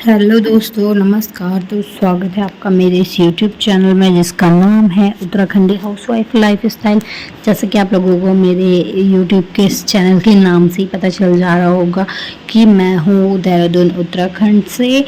Hello दोस्तों, नमस्कार। तो स्वागत है आपका मेरे इस यूट्यूब चैनल में जिसका नाम है उत्तराखंडी हाउसवाइफ लाइफ स्टाइल। जैसे कि आप लोगों को मेरे यूट्यूब के इस चैनल के नाम से ही पता चल जा रहा होगा कि मैं हूँ देहरादून उत्तराखंड से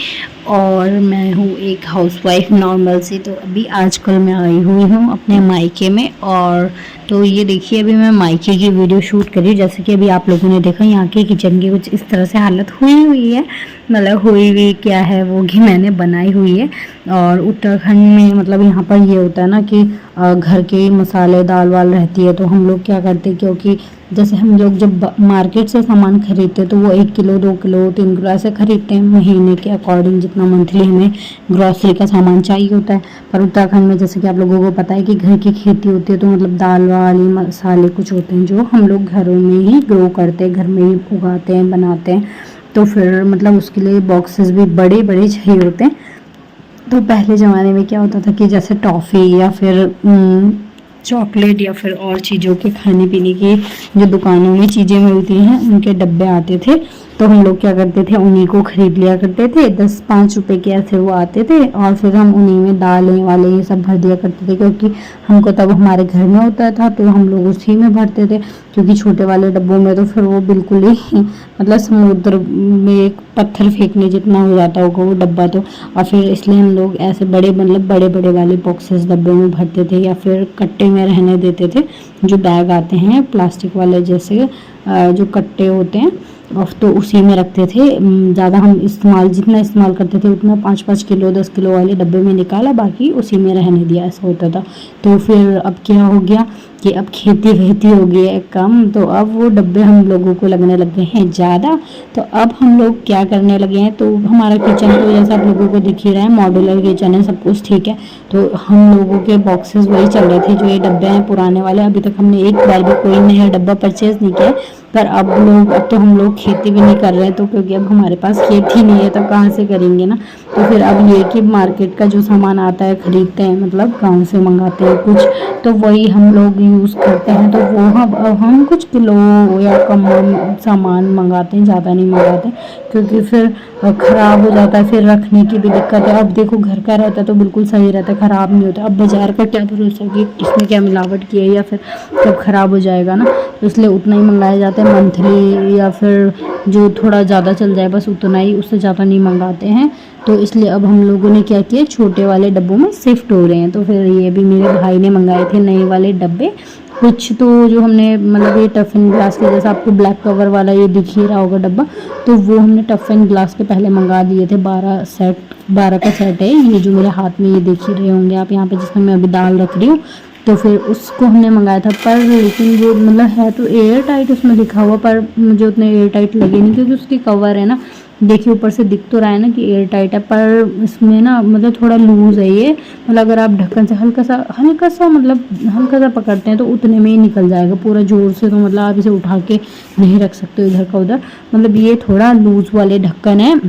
और मैं हूँ एक हाउसवाइफ नॉर्मल सी। तो अभी आजकल मैं आई हुई हूँ अपने मायके में। और तो ये देखिए, अभी मैं मायके की वीडियो शूट कर रही हूँ। जैसे कि अभी आप लोगों ने देखा, यहाँ के किचन की कुछ इस तरह से हालत हुई है। मतलब हुई क्या है वो कि मैंने बनाई हुई है। और उत्तराखंड में मतलब यहाँ पर ये होता है ना कि घर के मसाले दाल वाल रहती है, तो हम लोग क्या करते हैं, क्योंकि जैसे हम लोग जब मार्केट से सामान खरीदते हैं तो वो 1 किलो 2 किलो 3 किलो ऐसे खरीदते हैं, महीने के अकॉर्डिंग जितना मंथली हमें ग्रॉसरी का सामान चाहिए होता है। पर उत्तराखंड में जैसे कि आप लोगों को पता है कि घर की खेती होती है, तो मतलब दाल वाली मसाले कुछ होते हैं जो हम लोग घरों में ही ग्रो करते हैं, घर में ही उगाते हैं, बनाते हैं। तो फिर मतलब उसके लिए बॉक्सेस भी बड़े बड़े चाहिए होते हैं। तो पहले ज़माने में क्या होता था कि जैसे टॉफ़ी या फिर चॉकलेट या फिर और चीज़ों के खाने पीने की जो दुकानों में चीज़ें मिलती हैं उनके डब्बे आते थे। तो हम लोग क्या करते थे, उन्हीं को खरीद लिया करते थे। 10-5 रुपए के ऐसे वो आते थे और फिर हम उन्हीं में दालें वाले ये सब भर दिया करते थे, क्योंकि हमको तब हमारे घर में होता था तो हम लोग उसी में भरते थे। क्योंकि छोटे वाले डब्बों में तो फिर वो बिल्कुल ही मतलब समुद्र में एक पत्थर फेंकने जितना हो जाता होगा वो डब्बा। तो और फिर इसलिए हम लोग ऐसे बड़े मतलब बड़े बड़े वाले बॉक्सेस डब्बे में भरते थे या फिर कट्टे में रहने देते थे। जो बैग आते हैं प्लास्टिक वाले जैसे जो कट्टे होते हैं, और तो उसी में रखते थे। ज़्यादा हम जितना इस्तेमाल करते थे उतना 5-5 किलो 10 किलो वाले डब्बे में निकाला, बाकी उसी में रहने दिया, ऐसा होता था। तो फिर अब क्या हो गया कि अब खेती वेती हो गई है कम, तो अब वो डब्बे हम लोगों को लगने लग गए हैं ज़्यादा। तो अब हम लोग क्या करने लगे हैं, तो हमारा किचन तो जैसा आप लोगों को दिख ही रहा है, मॉड्यूलर किचन है, सब कुछ ठीक है। तो हम लोगों के बॉक्सेस वही चल रहे थे जो ये डब्बे हैं पुराने वाले। अभी तक हमने एक बार भी कोई नया डब्बा परचेज नहीं किया। पर अब तो हम लोग खेती भी नहीं कर रहे हैं, तो क्योंकि अब हमारे पास खेती नहीं है तो कहाँ से करेंगे ना। तो फिर अब ये कि मार्केट का जो सामान आता है खरीदते हैं, मतलब गांव से मंगाते हैं कुछ, तो वही हम लोग यूज़ करते हैं। तो वो हम कुछ किलो या कम सामान मंगाते हैं, ज़्यादा नहीं मंगाते, क्योंकि फिर ख़राब हो जाता है, फिर रखने की भी दिक्कत है। अब देखो घर का रहता है तो बिल्कुल सही रहता है, ख़राब नहीं होता। अब बाज़ार का क्या भरोसा कि इसमें क्या मिलावट की है या फिर कब ख़राब हो जाएगा ना। तो इसलिए उतना ही मंगाया जाता है मंथली, या फिर जो थोड़ा ज़्यादा चल जाए बस उतना ही, उससे ज़्यादा नहीं मंगाते हैं। तो इसलिए अब हम लोगों ने क्या किया, छोटे वाले डब्बों में शिफ्ट हो रहे हैं। तो फिर ये भी मेरे भाई ने मंगाए थे नए वाले डब्बे कुछ। तो जो हमने मतलब ये टफिन ग्लास के जैसा आपको ब्लैक कवर वाला ये दिख ही रहा होगा डब्बा, तो वो हमने टफिन ग्लास के पहले मंगा दिए थे। 12 का सेट है ये, जो मेरे हाथ में ये देख ही रहे होंगे आप यहाँ पे, जिसमें मैं अभी दाल रख रही हूँ। तो फिर उसको हमने मंगाया था, पर लेकिन वो मतलब है तो एयर टाइट उसमें लिखा हुआ, पर मुझे उतने एयर टाइट लगे नहीं, क्योंकि उसकी कवर है ना, देखिए ऊपर से दिख तो रहा है ना कि एयर टाइट है, पर इसमें ना मतलब थोड़ा लूज़ है ये। मतलब अगर आप ढक्कन से हल्का सा मतलब हल्का सा पकड़ते हैं तो उतने में ही निकल जाएगा। पूरा ज़ोर से तो मतलब आप इसे उठा के नहीं रख सकते हो इधर का उधर। मतलब ये थोड़ा लूज़ वाले ढक्कन है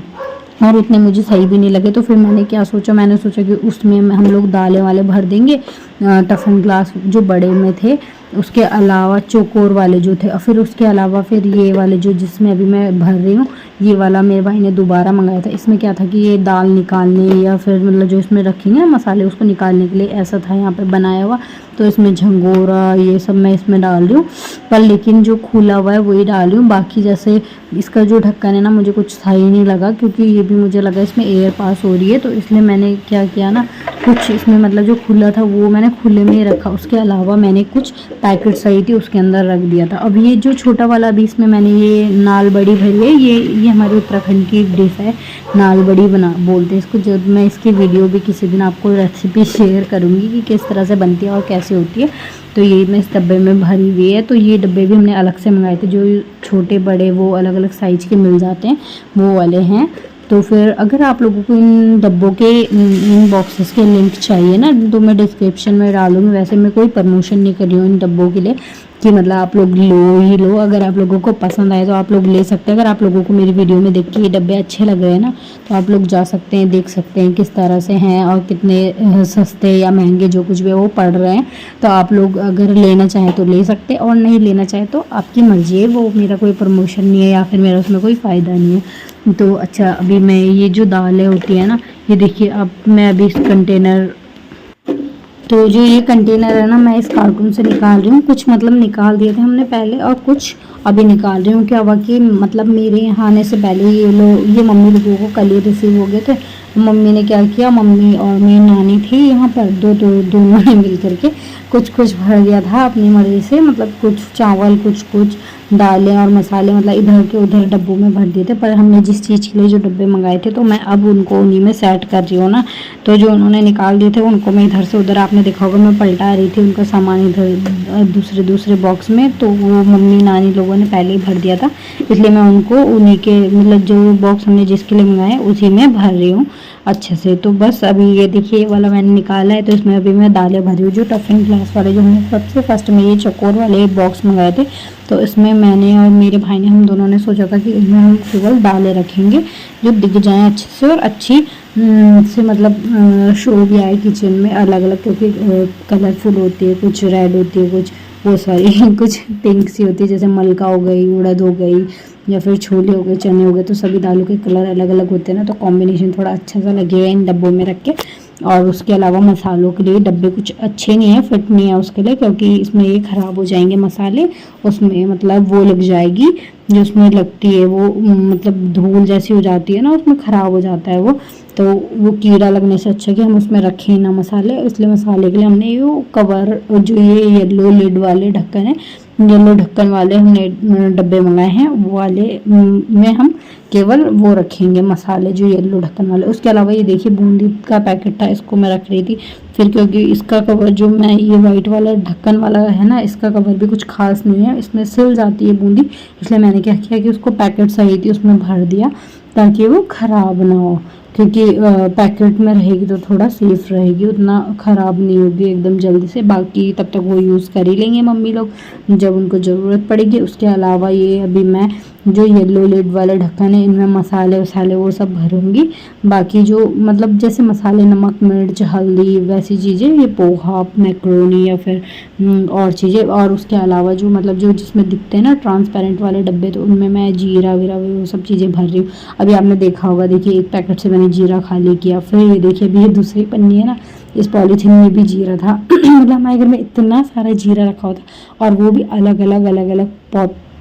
और उतने मुझे सही भी नहीं लगे। तो फिर मैंने सोचा कि उसमें हम लोग दालें वाले भर देंगे, टफन ग्लास जो बड़े में थे, उसके अलावा चौकोर वाले जो थे, और फिर उसके अलावा फिर ये वाले जो जिसमें अभी मैं भर रही हूँ, ये वाला मेरे भाई ने दोबारा मंगाया था। इसमें क्या था कि ये दाल निकालने या फिर मतलब जो इसमें रखेंगे ना मसाले उसको निकालने के लिए ऐसा था यहाँ पे बनाया हुआ। तो इसमें झंगोरा ये सब मैं इसमें डाल रही हूँ, पर लेकिन जो खुला हुआ है वही डाल रही हूँ। बाकी जैसे इसका जो ढक्कन है ना, मुझे कुछ सही नहीं लगा, क्योंकि ये भी मुझे लगा इसमें एयर पास हो रही है। तो इसलिए मैंने क्या किया ना, कुछ इसमें मतलब जो खुला था वो मैंने खुले में ही रखा, उसके अलावा मैंने कुछ पैकेट सही थी उसके अंदर रख दिया था। अब ये जो छोटा वाला अभी इसमें मैंने ये नाल बड़ी भरी है, ये हमारे उत्तराखंड की डिश है, नाल बड़ी बोलते हैं इसको। जब मैं इसकी वीडियो भी किसी दिन आपको रेसिपी शेयर करूँगी कि किस तरह से बनती है और कैसे होती है। तो ये मैं इस डब्बे में भरी हुई है। तो ये डब्बे भी हमने अलग से मंगाए थे, जो छोटे बड़े वो अलग अलग साइज़ के मिल जाते हैं वो वाले हैं। तो फिर अगर आप लोगों को इन डब्बों के इन बॉक्सेस के लिंक चाहिए ना, तो मैं डिस्क्रिप्शन में डालूँगी। वैसे मैं कोई प्रमोशन नहीं कर रही हूँ इन डब्बों के लिए कि मतलब आप लोग लो ही लो। अगर आप लोगों को पसंद आए तो आप लोग ले सकते हैं। अगर आप लोगों को मेरी वीडियो में देख के ये डब्बे अच्छे लग रहे हैं ना, तो आप लोग जा सकते हैं, देख सकते हैं किस तरह से हैं और कितने सस्ते या महंगे जो कुछ भी वो पड़ रहे हैं। तो आप लोग अगर लेना चाहें तो ले सकते हैं, और नहीं लेना चाहें तो आपकी मर्ज़ी है। वो मेरा कोई प्रमोशन नहीं है या फिर मेरा उसमें कोई फ़ायदा नहीं है। तो अच्छा, अभी मैं ये जो दालें होती है ना, ये देखिए, अब मैं अभी इस कंटेनर, तो जो ये कंटेनर है ना, मैं इस कार्टून से निकाल रही हूँ। कुछ मतलब निकाल दिए थे हमने पहले और कुछ अभी निकाल रही हूँ। क्या हुआ कि मतलब मेरे यहाँ आने से पहले ये मम्मी लोगों को कल ही रिसीव हो गए थे। मम्मी ने क्या किया, मम्मी और मेरी नानी थी यहाँ पर, दोनों ने मिल करके कुछ कुछ भर दिया था अपनी मर्ज़ी से। मतलब कुछ चावल, कुछ कुछ दालें और मसाले, मतलब इधर के उधर डब्बों में भर दिए थे। पर हमने जिस चीज़ के लिए जो डब्बे मंगाए थे, तो मैं अब उनको उन्हीं में सेट कर रही हूँ ना। तो जो उन्होंने निकाल दिए थे उनको मैं इधर से उधर, आपने देखा होगा मैं पलटा रही थी उनका सामान इधर दूसरे बॉक्स में। तो वो मम्मी नानी लोगों ने पहले ही भर दिया था, इसलिए मैं उनको उन्हीं के, मतलब जो बॉक्स हमने जिसके लिए मंगाए उसी में भर रही हूँ अच्छे से। तो बस अभी ये देखिए, ये वाला मैंने निकाला है, तो इसमें अभी मैं दालें भरी हूँ। जो टफिन ग्लास वाले जो हमने सबसे फर्स्ट में ये चकोर वाले बॉक्स मंगाए थे, तो इसमें मैंने और मेरे भाई ने, हम दोनों ने सोचा था कि इसमें हम केवल दालें रखेंगे जो दिख जाएँ अच्छे से और अच्छी से, मतलब शो भी आए किचन में अलग अलग, क्योंकि कलरफुल होती है, कुछ रेड होती है, कुछ वो सॉरी कुछ पिंक सी होती है, जैसे मलका हो गई, उड़द हो गई, या फिर छोले हो गए, चने हो गए। तो सभी दालों के कलर अलग अलग होते हैं ना, तो कॉम्बिनेशन थोड़ा अच्छा सा लगेगा इन डब्बों में रख के। और उसके अलावा मसालों के लिए डब्बे कुछ अच्छे नहीं है, फिट नहीं है उसके लिए, क्योंकि इसमें ये ख़राब हो जाएंगे मसाले, उसमें मतलब वो लग जाएगी जो उसमें लगती है, वो मतलब धूल जैसी हो जाती है ना, उसमें ख़राब हो जाता है वो। तो वो कीड़ा लगने से अच्छा कि हम उसमें रखें ना मसाले, इसलिए मसाले के लिए हमने ये कवर, जो ये येलो लिड वाले ढक्कन है, येलो ढक्कन वाले हमने डब्बे मंगाए हैं, वो वाले में हम केवल वो रखेंगे मसाले, जो येलो ढक्कन वाले। उसके अलावा ये देखिए, बूंदी का पैकेट था, इसको मैं रख रही थी फिर, क्योंकि इसका कवर जो मैं, ये वाइट वाला ढक्कन वाला है ना, इसका कवर भी कुछ खास नहीं है, इसमें सिल जाती है बूंदी। इसलिए मैंने क्या किया कि उसको पैकेट सही थी उसमें भर दिया, ताकि वो ख़राब ना हो, क्योंकि पैकेट में रहेगी तो थोड़ा सेफ रहेगी, उतना ख़राब नहीं होगी एकदम जल्दी से। बाकी तब तक वो यूज़ कर ही लेंगे मम्मी लोग जब उनको ज़रूरत पड़ेगी। उसके अलावा ये अभी मैं जो येलो लिड वाले ढक्कन है, इनमें मसाले वसाले वो सब भरूंगी। बाकी जो मतलब जैसे मसाले, नमक, मिर्च, हल्दी, वैसी चीज़ें, ये पोहा, मैक्रोनी या फिर और चीज़ें। और उसके अलावा जो मतलब जो जिसमें दिखते हैं ना ट्रांसपेरेंट वाले डब्बे, तो उनमें मैं जीरा वीरा वो सब चीज़ें भर रही हूँ। अभी आपने देखा होगा, देखिए एक पैकेट से मैंने जीरा खाली किया। फिर ये देखिए, अभी ये दूसरी पन्नी है ना, इस पॉलीथीन में भी जीरा था मतलब हमारे घर में इतना सारा जीरा रखा हुआ था, और वो भी अलग अलग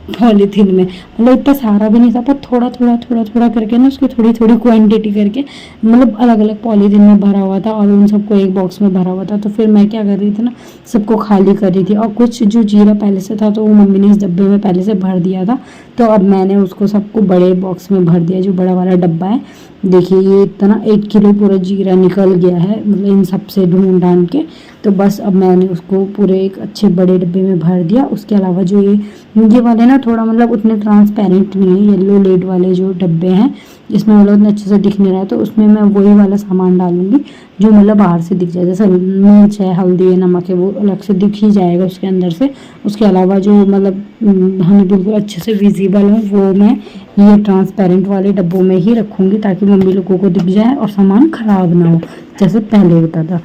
पॉलीथीन में, मतलब इतना सारा भी नहीं था, पर थोड़ा करके ना, उसकी थोड़ी थोड़ी क्वांटिटी करके, मतलब अलग अलग पॉलीथीन में भरा हुआ था, और उन सबको एक बॉक्स में भरा हुआ था। तो फिर मैं क्या कर रही थी ना, सबको खाली कर रही थी। और कुछ जो जीरा पहले से था, तो वो मम्मी ने इस डब्बे में पहले से भर दिया था, तो अब मैंने उसको सबको बड़े बॉक्स में भर दिया, जो बड़ा वाला डब्बा है। देखिए, ये इतना 1 किलो पूरा जीरा निकल गया है, मतलब इन सब से ढूंढ ढांड के। तो बस अब मैंने उसको पूरे एक अच्छे बड़े डब्बे में भर दिया। उसके अलावा जो ये वाले ना, थोड़ा मतलब उतने ट्रांसपेरेंट नहीं है, येलो लेड वाले जो डब्बे हैं, इसमें मतलब उतना अच्छे से दिख नहीं रहा है, तो उसमें मैं वही वाला सामान डालूंगी जो मतलब बाहर से दिख जाए, जैसे मिर्च है, हल्दी है, नमक है, वो अलग से दिख ही जाएगा उसके अंदर से। उसके अलावा जो मतलब हमें बिल्कुल अच्छे से विजिबल हो, वो मैं ये ट्रांसपेरेंट वाले डब्बों में ही रखूँगी, ताकि मम्मी लोगों को दिख जाए और सामान ख़राब ना हो, जैसे पहले होता था।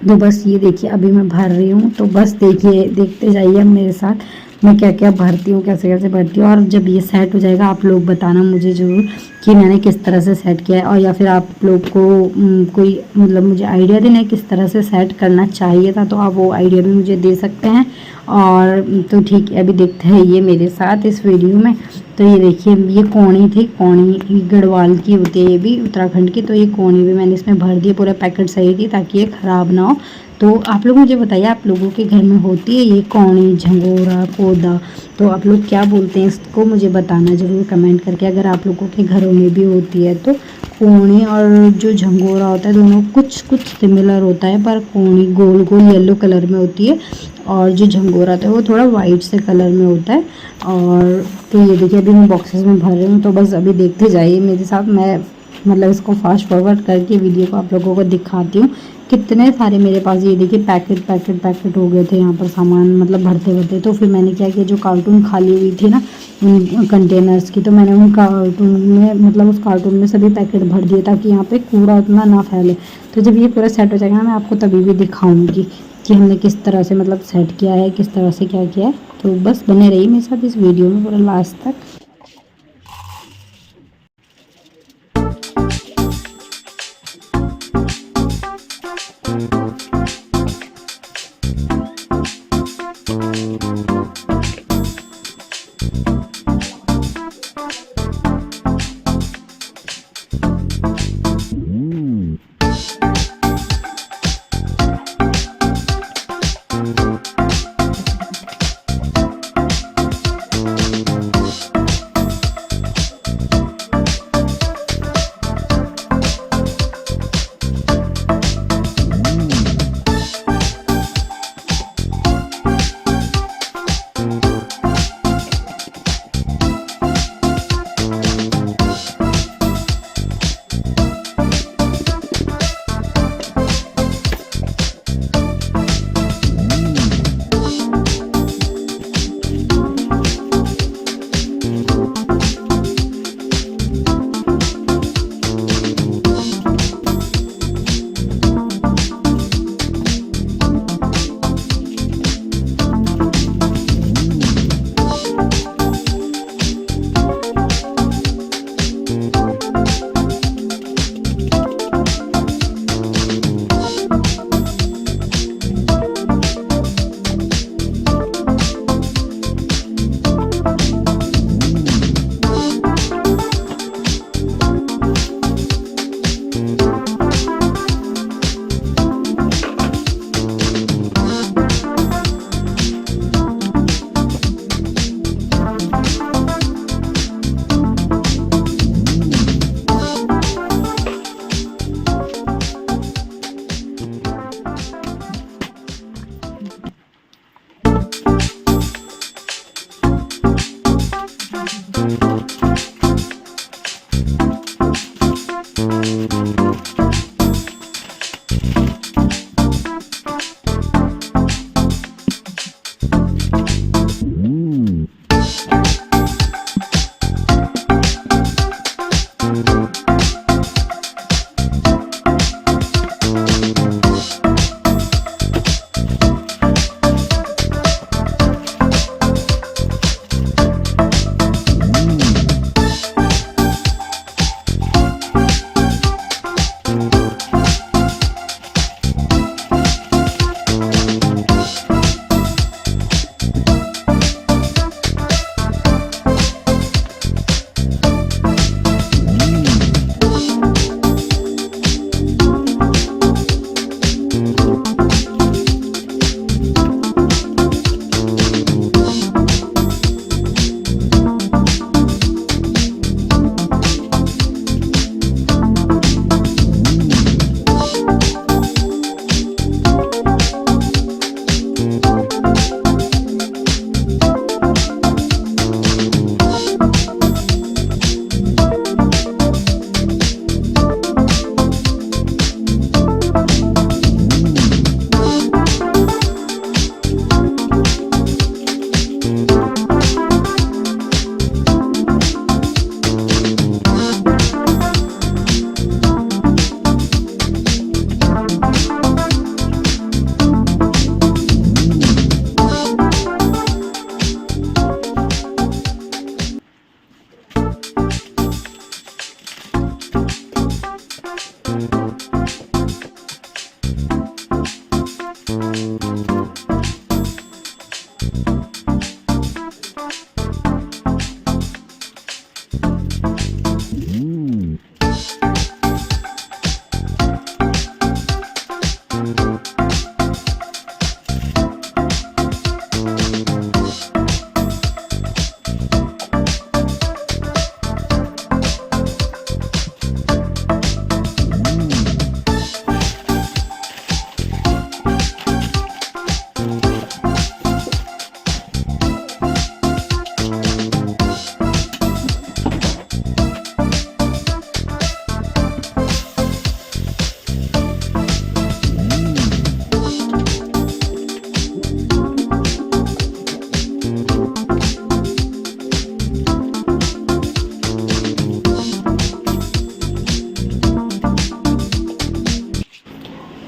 तो बस ये देखिए, अभी मैं भर रही हूँ, तो बस देखिए, देखते जाइए मेरे साथ मैं क्या क्या भरती हूँ, कैसे कैसे भरती हूँ। और जब ये सेट हो जाएगा, आप लोग बताना मुझे ज़रूर कि मैंने किस तरह से सेट किया है, और या फिर आप लोग को कोई मतलब मुझे आइडिया देना है किस तरह से सेट करना चाहिए था, तो आप वो आइडिया भी मुझे दे सकते हैं। और तो ठीक है, अभी देखते हैं ये मेरे साथ इस वीडियो में। तो ये देखिए, ये कोणी थी, कोणी गढ़वाल की होती है, ये भी उत्तराखंड की। तो ये कोणी भी मैंने इसमें भर दी, पूरा पैकेट सही थी, ताकि ये ख़राब ना हो। तो आप लोग मुझे बताइए, आप लोगों के घर में होती है ये कोणी, झंगोरा, कोदा, तो आप लोग क्या बोलते हैं इसको, मुझे बताना ज़रूर कमेंट करके, अगर आप लोगों के घरों में भी होती है तो। कोणी और जो झंगोरा होता है, दोनों कुछ सिमिलर होता है, पर कोणी गोल गोल येलो कलर में होती है, और जो झंगोरा होता है वो थोड़ा वाइट से कलर में होता है। और तो ये देखिए, अभी मैं बॉक्सेस में भर रही हूँ, तो बस अभी देखते जाइए मेरे साथ। मैं मतलब इसको फास्ट फॉरवर्ड करके वीडियो को आप लोगों को दिखाती हूँ। कितने सारे मेरे पास ये देखिए पैकेट हो गए थे यहाँ पर सामान, मतलब भरते भरते। तो फिर मैंने क्या किया, जो कार्टून खाली हुई थी ना उन कंटेनर्स की, तो मैंने उन कार्टून में, मतलब उस कार्टून में सभी पैकेट भर दिए, ताकि यहाँ पे कूड़ा उतना ना फैले। तो जब ये पूरा सेट हो जाएगा ना, मैं आपको तभी भी दिखाऊंगी कि हमने किस तरह से मतलब सेट किया है, किस तरह से क्या किया है। तो बस बने रहिए मेरे साथ इस वीडियो में पूरा लास्ट तक।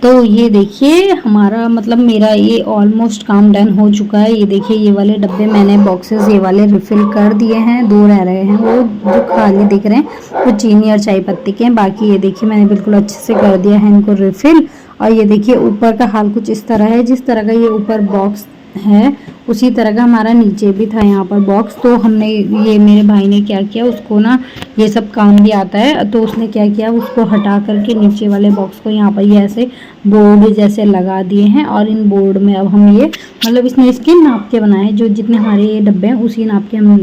तो ये देखिए हमारा मतलब मेरा ये ऑलमोस्ट काम डन हो चुका है। ये देखिए ये वाले डब्बे मैंने बॉक्सेस ये वाले रिफ़िल कर दिए हैं, 2 रह रहे हैं, वो जो खाली दिख रहे हैं वो चीनी और चाय पत्ती के हैं। बाकी ये देखिए मैंने बिल्कुल अच्छे से कर दिया है इनको रिफ़िल। और ये देखिए ऊपर का हाल कुछ इस तरह है, जिस तरह का ये ऊपर बॉक्स है उसी तरह का हमारा नीचे भी था यहाँ पर बॉक्स। तो हमने ये मेरे भाई ने क्या किया, उसको ना ये सब काम भी आता है, तो उसने क्या किया उसको हटा करके नीचे वाले बॉक्स को यहाँ पर ये ऐसे बोर्ड जैसे लगा दिए हैं। और इन बोर्ड में अब हम ये मतलब इसने इसके नाप के बनाए, जो जितने हमारे ये डब्बे हैं उसी नाप के हम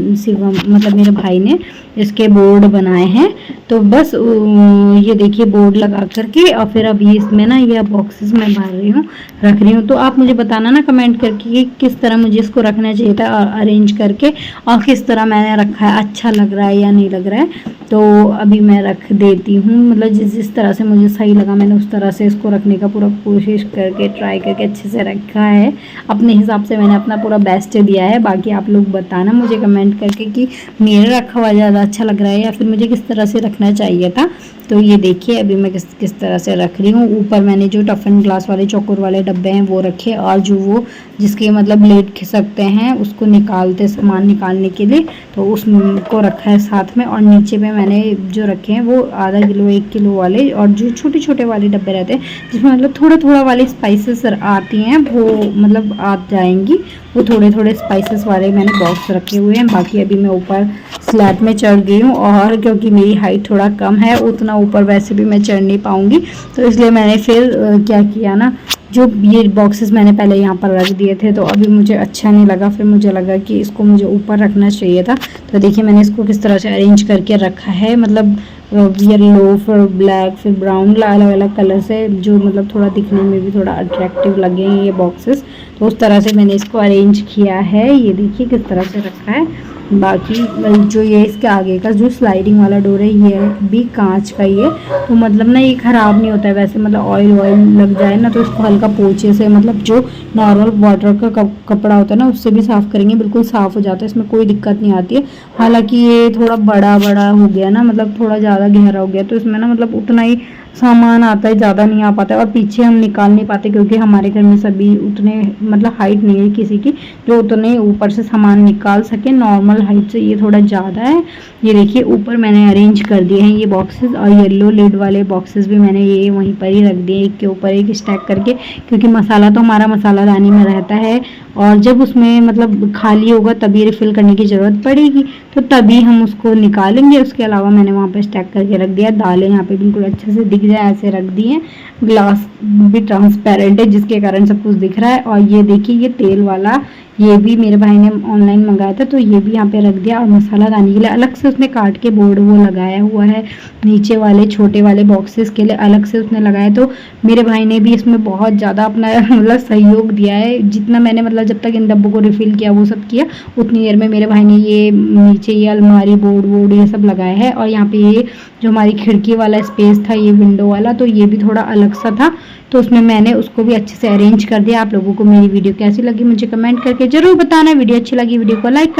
मतलब मेरे भाई ने इसके बोर्ड बनाए हैं। तो बस ये देखिए बोर्ड लगा करके और फिर अब ये इसमें ना ये बॉक्सेस मैं भर रही हूँ, रख रही हूँ। तो आप मुझे बताना ना कमेंट करके कि किस तरह मुझे इसको रखना चाहिए था अरेंज करके, और किस तरह मैंने रखा है, अच्छा लग रहा है या नहीं लग रहा है। तो अभी मैं रख देती हूँ, मतलब जिस तरह से मुझे सही लगा मैंने उस तरह से इसको रखने का पूरा कोशिश करके ट्राई करके अच्छे से रखा है। अपने हिसाब से मैंने अपना पूरा बेस्ट दिया है। बाकी आप लोग बताना मुझे कमेंट करके कि मेरा रखा हुआ ज़्यादा अच्छा लग रहा है या फिर मुझे किस तरह से रखना चाहिए था। तो ये देखिए अभी मैं किस तरह से रख रही हूँ। ऊपर मैंने जो टफ एंड ग्लास वाले चौकोर वाले डब्बे हैं वो रखे, और जो वो जिसके मतलब लेट खिसकते हैं उसको निकालते सामान निकालने के लिए, तो उसको रखा है साथ में। और नीचे पे मैंने जो रखे हैं वो आधा किलो 1 किलो वाले, और जो छोटे छोटे वाले डब्बे रहते हैं जिसमें मतलब थोड़ा थोड़ा वाले स्पाइसेस आती हैं वो मतलब आ जाएंगी, वो थोड़े थोड़े स्पाइसेस वाले मैंने बॉक्स रखे हुए हैं। बाकी अभी मैं ऊपर स्लैब में चढ़ गई हूँ, और क्योंकि मेरी हाइट थोड़ा कम है उतना ऊपर वैसे भी मैं चढ़ नहीं पाऊँगी, तो इसलिए मैंने फिर क्या किया ना, जो ये बॉक्सेस मैंने पहले यहाँ पर रख दिए थे तो अभी मुझे अच्छा नहीं लगा, फिर मुझे लगा कि इसको मुझे ऊपर रखना चाहिए था। तो देखिए मैंने इसको किस तरह से अरेंज करके रखा है, मतलब येलो फिर ब्लैक फिर ब्राउन अलग अलग कलर से, जो मतलब थोड़ा दिखने में भी थोड़ा अट्रैक्टिव लगे ये बॉक्सेस। तो उस तरह से मैंने इसको अरेंज किया है। ये देखिए किस तरह से रखा है। बाकी जो ये इसके आगे का जो स्लाइडिंग वाला डोर है ये भी कांच का ही है, तो मतलब ना ये ख़राब नहीं होता है वैसे, मतलब ऑयल लग जाए ना तो इसको हल्का पोछे से, मतलब जो नॉर्मल वाटर का कपड़ा होता है ना उससे भी साफ़ करेंगे बिल्कुल साफ़ हो जाता है, इसमें कोई दिक्कत नहीं आती है। हालांकि ये थोड़ा बड़ा हो गया ना, मतलब थोड़ा ज़्यादा गहरा हो गया, तो इसमें ना मतलब उतना ही सामान आता है, ज़्यादा नहीं आ पाता है। और पीछे हम निकाल नहीं पाते क्योंकि हमारे घर में सभी उतने मतलब हाइट नहीं है किसी की जो उतने ऊपर से सामान निकाल सके, नॉर्मल हाइट से ये थोड़ा ज़्यादा है। ये देखिए ऊपर मैंने अरेंज कर दिए हैं ये बॉक्सेस, और येलो लिड वाले बॉक्सेस भी मैंने ये वहीं पर ही रख दिए एक के ऊपर एक स्टैक करके, क्योंकि मसाला तो हमारा मसालादानी में रहता है, और जब उसमें मतलब खाली होगा तभी रिफ़िल करने की ज़रूरत पड़ेगी तो तभी हम उसको निकालेंगे। उसके अलावा मैंने वहाँ पे स्टैक करके रख दिया। दालें यहाँ पे बिल्कुल अच्छे से दिख जाए ऐसे रख दिए। ग्लास भी ट्रांसपेरेंट है जिसके कारण सब कुछ दिख रहा है। और ये देखिए ये तेल वाला ये भी मेरे भाई ने ऑनलाइन मंगाया था, तो ये भी यहाँ पे रख दिया। और मसाला दाने के लिए अलग से उसने काट के बोर्ड वो लगाया हुआ है, नीचे वाले छोटे वाले बॉक्सेस के लिए अलग से उसने लगाया। तो मेरे भाई ने भी इसमें बहुत ज़्यादा अपना मतलब सहयोग दिया है। जितना मैंने मतलब जब तक इन डब्बों को रिफ़िल किया वो सब किया, उतनी देर में मेरे भाई ने ये नीचे ये अलमारी बोर्ड ये सब लगाया है। और यहाँ पे ये जो हमारी खिड़की वाला स्पेस था ये विंडो वाला, तो ये भी थोड़ा अलग सा था, तो उसमें मैंने उसको भी अच्छे से अरेंज कर दिया। आप लोगों को मेरी वीडियो कैसी लगी मुझे कमेंट करके ज़रूर बताना। वीडियो अच्छी लगी वीडियो को लाइक